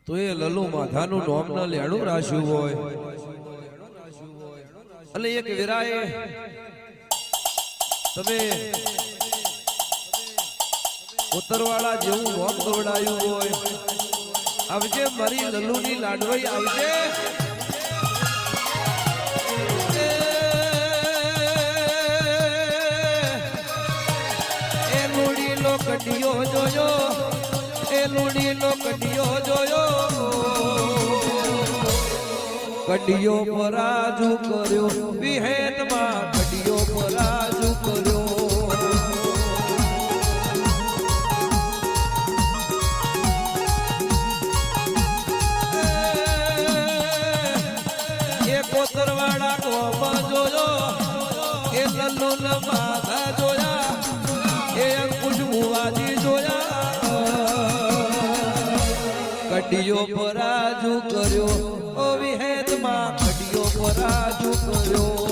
તો એ લલુ માથાનું નામ ન લેણું રાખ્યું હોય એટલે એક વિરાએ તમે ઉત્તરવાળા જેવું નામ દોડાયું હોય આવજે મારી લલ્લુની લાડવાઈ આવજે એ લુડી લો કડિયો જોયો એ લુડી લો કડિયો જોયો કડિયો પરાજુ કર્યો વિહેતમાં કડિયો પરાજુ કર્યો કોતરવાડા કોમાં જોયો એ લલ્લુ ન માથા જોયા એ અંકુશ મુવાજી જોયા કડિયો પરાજુ કર્યો ઓ વિહેતમાં કડિયો પરાજુ કર્યો